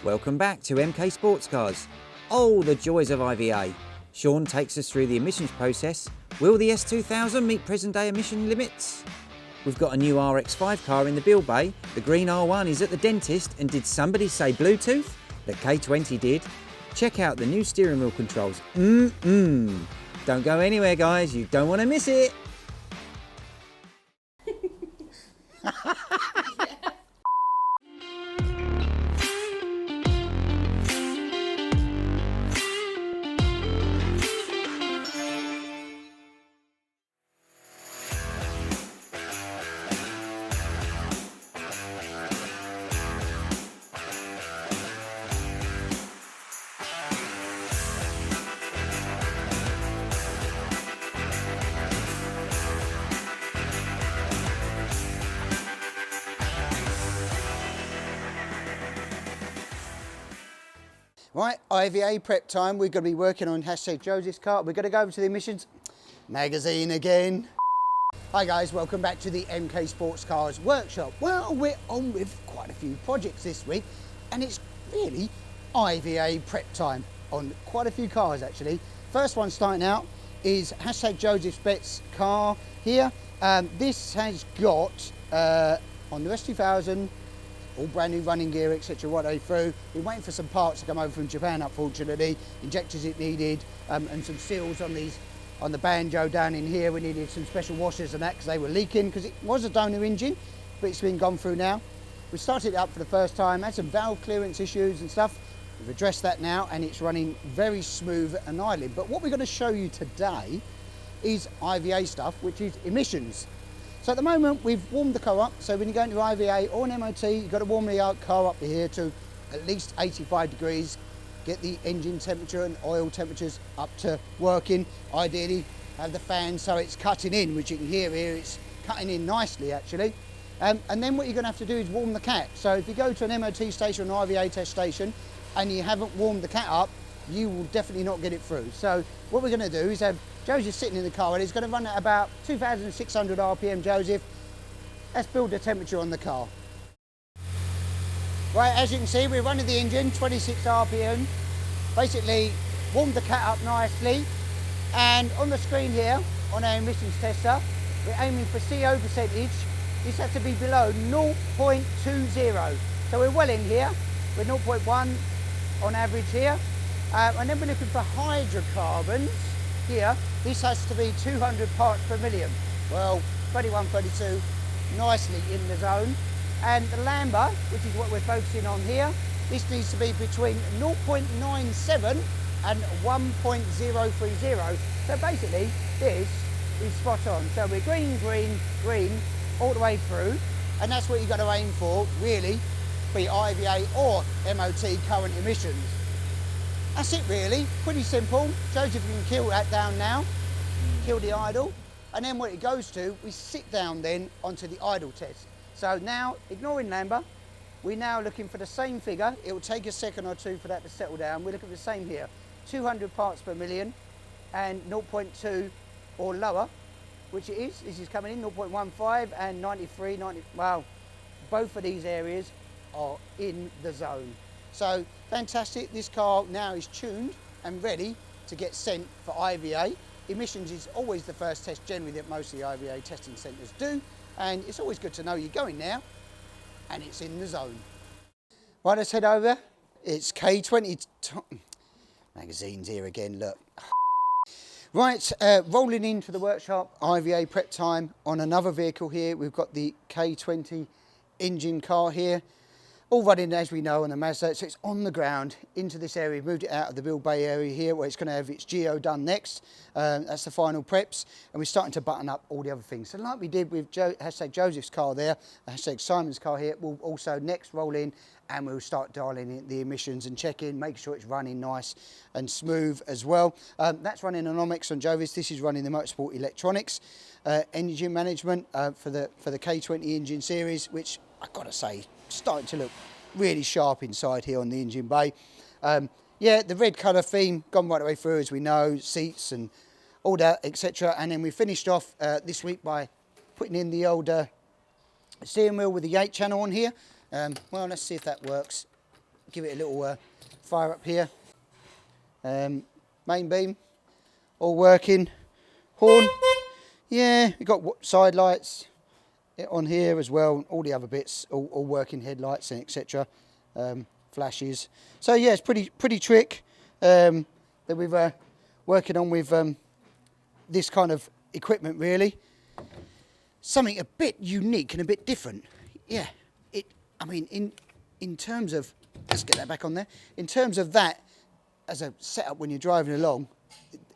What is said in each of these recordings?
Welcome back to MK Sportscars. Oh, the joys of IVA. Sean takes us through the emissions process. Will the S2000 meet present day emission limits? We've got a new RX5 car in the build bay. The green R1 is at the dentist. And did somebody say Bluetooth? The K20 did. Check out the new steering wheel controls. Don't go anywhere, guys. You don't want to miss it. Right, IVA Prep Time. We're going to be working on #Joseph's car. We're going to go over to the emissions magazine again. Hi guys, welcome back to the MK Sportscars workshop. Well, we're on with quite a few projects this week, and it's really IVA Prep Time on quite a few cars actually. First one starting out is #Joseph's Bets car here. This has got on the S2000, all brand new running gear, etc. right the way through. We're waiting for some parts to come over from Japan, unfortunately. Injectors it needed, and some seals on the banjo down in here. We needed some special washers and that because they were leaking, because it was a donor engine, but it's been gone through now. We started it up for the first time, had some valve clearance issues and stuff. We've addressed that now, and it's running very smooth and idling. But what we're going to show you today is IVA stuff, which is emissions. So at the moment, we've warmed the car up. So when you go into IVA or an MOT, you've got to warm the car up here to at least 85 degrees, get the engine temperature and oil temperatures up to working. Ideally, have the fan so it's cutting in, which you can hear here, it's cutting in nicely actually. And then what you're going to have to do is warm the cat. So if you go to an MOT station or an IVA test station and you haven't warmed the cat up, you will definitely not get it through. So what we're going to do is have Joseph sitting in the car, and he's going to run at about 2,600 RPM, Joseph. Let's build the temperature on the car. Right, as you can see, we're running the engine, 26 RPM. Basically, warmed the cat up nicely. And on the screen here, on our emissions tester, we're aiming for CO percentage. This has to be below 0.20. So we're well in here. We're 0.1 on average here. And then we're looking for hydrocarbons here. This has to be 200 parts per million. Well, 31, 32, nicely in the zone. And the Lambda, which is what we're focusing on here, this needs to be between 0.97 and 1.030. So basically, this is spot on. So we're green, green, green all the way through. And that's what you've got to aim for, really, for your IVA or MOT current emissions. That's it really, pretty simple. Joseph, you can kill that down now, kill the idle, and then what it goes to, we sit down then onto the idle test. So now, ignoring Lambda, we're now looking for the same figure. It will take a second or two for that to settle down. We're looking for the same here, 200 parts per million and 0.2 or lower, which it is. This is coming in 0.15 and 93, 90, wow, both of these areas are in the zone. So fantastic, this car now is tuned and ready to get sent for IVA. Emissions is always the first test generally that most of the IVA testing centres do, and it's always good to know you're going there and it's in the zone. Right, let's head over. It's K20 magazines here again, look. Right, rolling into the workshop, IVA Prep Time on another vehicle here. We've got the K20 engine car here. All running, as we know, on the Mazda, so it's on the ground into this area. We've moved it out of the build bay area here, where it's going to have its geo done next. That's the final preps, and we're starting to button up all the other things. So like we did with #Joseph's car there, #Simon's car here, we'll also next roll in, and we'll start dialing in the emissions and check in, make sure it's running nice and smooth as well. That's running anomics on Jovis. This is running the Motorsport Electronics engine management for the K20 engine series, which I've got to say, starting to look really sharp inside here on the engine bay. Yeah, the red colour theme gone right the way through, as we know, seats and all that, etc. And then we finished off this week by putting in the old steering wheel with the 8 channel on here. Well, let's see if that works. give it a little fire up here. Main beam, all working. Horn, yeah, we've got side lights on here as well. All the other bits, all working, headlights and etc. Flashes. So yeah, it's pretty trick that we've working on with this kind of equipment really. Something a bit unique and a bit different. Yeah, I mean, in terms of, let's get that back on there. In terms of that, as a setup when you're driving along,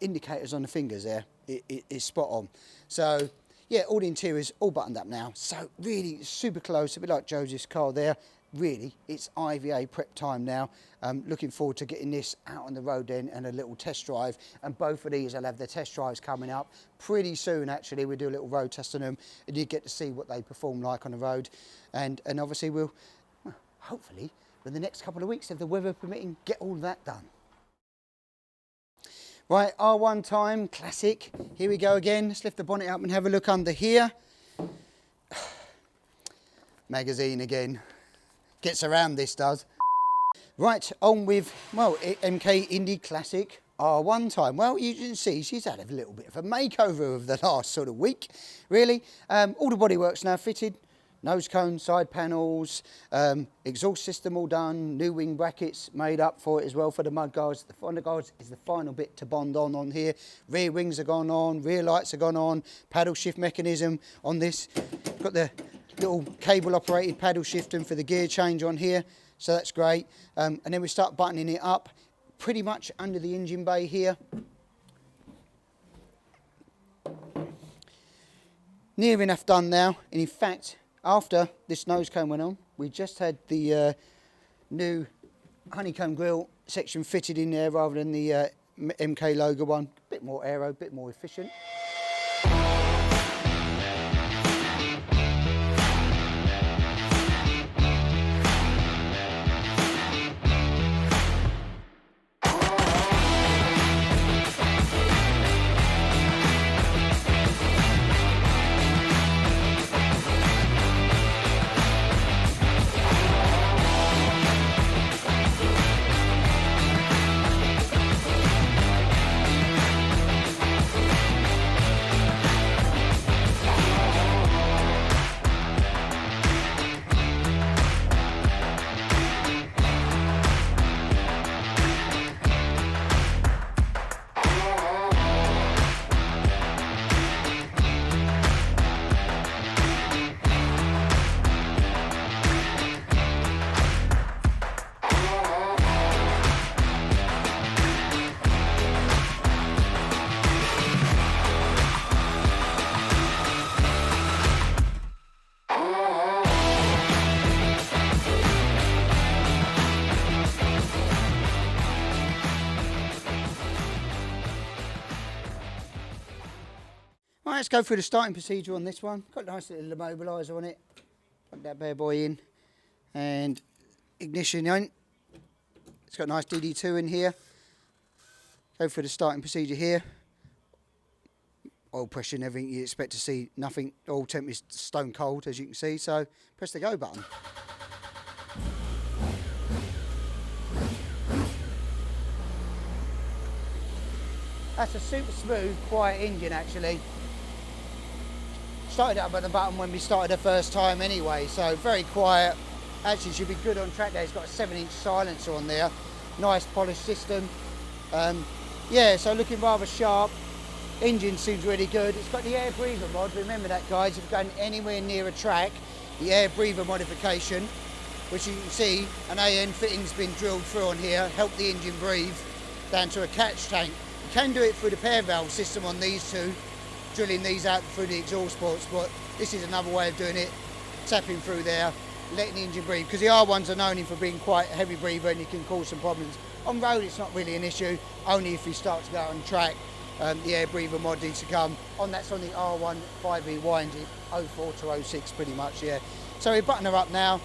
indicators on the fingers there, it is spot on. So yeah, all the interiors all buttoned up now. So really super close, a bit like Joseph's car there. Really, it's IVA prep time now. Looking forward to getting this out on the road then and a little test drive. And both of these will have their test drives coming up pretty soon actually. We'll do a little road test on them and you get to see what they perform like on the road. And obviously we'll, hopefully, in the next couple of weeks, if the weather permitting, get all that done. Right, R1 Time Classic. Here we go again. Let's lift the bonnet up and have a look under here. Magazine again. Gets around, this does. Right, on with, well, MK Indy Classic R1 Time. Well, you can see she's had a little bit of a makeover of the last sort of week, really. All the bodywork's now fitted. Nose cone, side panels, exhaust system all done, new wing brackets made up for it as well for the mudguards. The underguards is the final bit to bond on here. Rear wings are gone on, rear lights are gone on, paddle shift mechanism on this. Got the little cable operated paddle shifting for the gear change on here, so that's great. And then we start buttoning it up pretty much under the engine bay here. Near enough done now, and in fact after this nose cone went on, we just had the new honeycomb grille section fitted in there rather than the MK logo one. Bit more aero, bit more efficient. Right, let's go through the starting procedure on this one. Got a nice little immobiliser on it. Plug that bad boy in. And ignition on. It's got a nice DD2 in here. Go through the starting procedure here. Oil pressure and everything you expect to see. Nothing. Oil temp is stone cold, as you can see. So press the go button. That's a super smooth, quiet engine actually. Started up at the button when we started the first time anyway, so very quiet. Actually should be good on track there. It's got a 7-inch silencer on there. Nice polished system. Yeah, so looking rather sharp. Engine seems really good. It's got the air breather mod. Remember that, guys, if you're going anywhere near a track, the air breather modification, which you can see an AN fitting's been drilled through on here, help the engine breathe down to a catch tank. You can do it through the pair valve system on these two, drilling these out through the exhaust ports, but this is another way of doing it, tapping through there, letting the engine breathe, because the R1s are known for being quite a heavy breather and you can cause some problems. On road it's not really an issue, only if you start to go on track, the air breather mod needs to come. That's on the R1 5E engine, 04 to 06 pretty much, yeah. So we button her up now,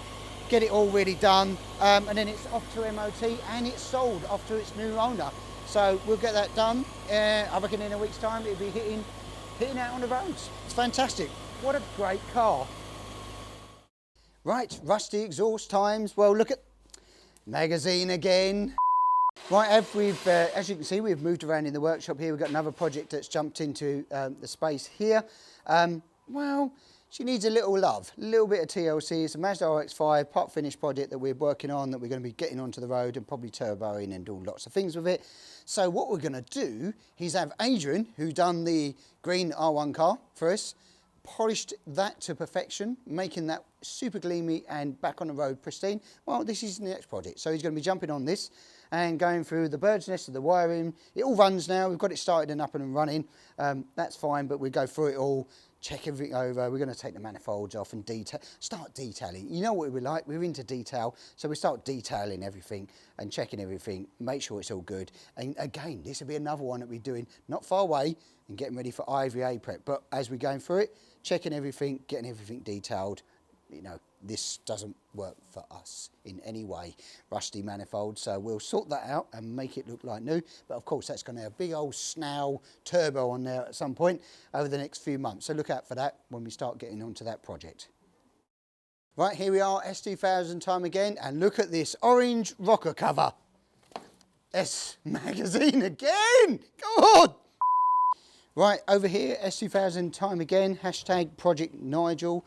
get it all really done, and then it's off to MOT and it's sold off to its new owner. So we'll get that done. I reckon in a week's time it'll be hitting out on the roads. It's fantastic. What a great car. Right, rusty exhaust times. Well, look at Magazine again. Right, as you can see, we've moved around in the workshop here. We've got another project that's jumped into the space here. Well, she needs a little love, a little bit of TLC. It's a Mazda RX5 part finished project that we're working on, that we're going to be getting onto the road and probably turboing and do lots of things with it. So what we're going to do is have Adrian, who done the green R1 car for us, polished that to perfection, making that super gleamy and back on the road pristine. Well, this is the next project. So he's going to be jumping on this and going through the bird's nest of the wiring. It all runs now. We've got it started and up and running. That's fine, but we go through it all, check everything over. We're going to take the manifolds off and start detailing. You know what we're like, we're into detail. So we start detailing everything and checking everything, make sure it's all good. And again, this will be another one that we're doing not far away and getting ready for IVA prep. But as we're going through it, checking everything, getting everything detailed. You know, this doesn't work for us in any way, rusty manifold, so we'll sort that out and make it look like new. But of course, that's going to have a big old Snow turbo on there at some point over the next few months. So look out for that when we start getting onto that project. Right, here we are, S2000 time again, and look at this orange rocker cover. S magazine again, come on! Right, over here, S2000 time again, hashtag Project Nigel.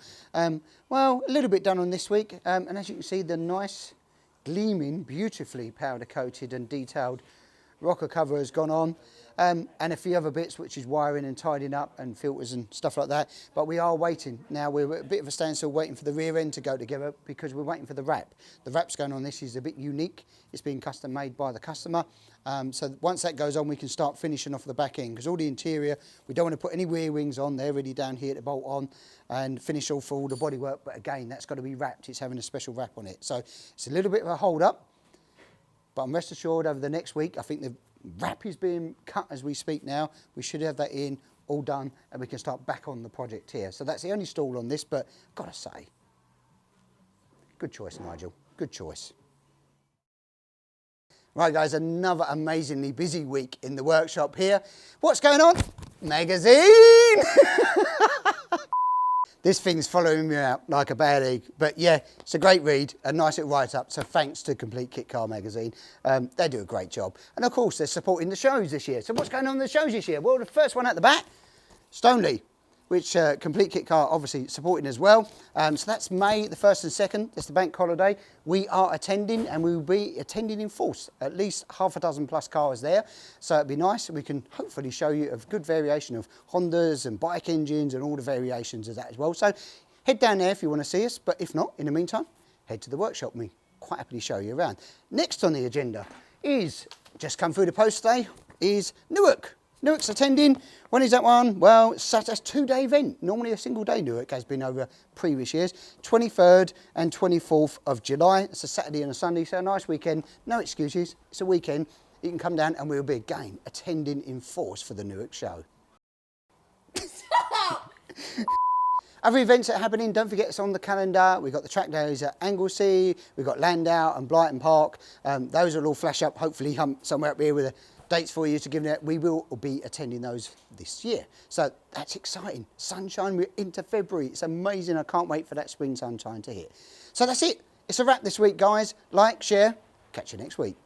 Well, a little bit done on this week, and as you can see, the nice, gleaming, beautifully powder coated and detailed rocker cover has gone on, and a few other bits, which is wiring and tidying up and filters and stuff like that. But we are waiting. Now we're at a bit of a standstill waiting for the rear end to go together because we're waiting for the wrap. The wrap's going on this is a bit unique. It's been custom made by the customer. So once that goes on, we can start finishing off the back end, because all the interior, we don't want to put any rear wings on. They're ready down here to bolt on and finish off all the bodywork. But again, that's got to be wrapped. It's having a special wrap on it. So it's a little bit of a hold up, but I'm rest assured over the next week, I think the wrap is being cut as we speak now. We should have that in, all done, and we can start back on the project here. So that's the only stall on this, but gotta say, good choice, Nigel, good choice. Right guys, another amazingly busy week in the workshop here. What's going on? Magazine! This thing's following me out like a bad egg. But yeah, it's a great read, a nice little write-up. So thanks to Complete Kit Car magazine. They do a great job. And of course, they're supporting the shows this year. So what's going on in the shows this year? Well, the first one at the back, Stoneleigh, which Complete Kit Car obviously supporting as well. So that's May the 1st and 2nd. It's the bank holiday. We are attending, and we will be attending in force. At least half a dozen plus cars there. So it'd be nice. We can hopefully show you a good variation of Hondas and bike engines and all the variations of that as well. So head down there if you want to see us. But if not, in the meantime, head to the workshop. We quite happily show you around. Next on the agenda is, just come through the post today, is Newark. Newark's attending. When is that one? Well, it's such a 2-day event. Normally a single day Newark has been over previous years. 23rd and 24th of July. It's a Saturday and a Sunday, so a nice weekend. No excuses. It's a weekend. You can come down and we'll be again attending in force for the Newark show. Other events that are happening, don't forget it's on the calendar. We've got the track days at Anglesey. We've got Landau and Brighton Park. Those will all flash up, hopefully somewhere up here with a dates for you to give it. We will be attending those this year. So that's exciting. Sunshine, we're into February. It's amazing. I can't wait for that spring sunshine to hit. So that's it. It's a wrap this week, guys. Like, share. Catch you next week.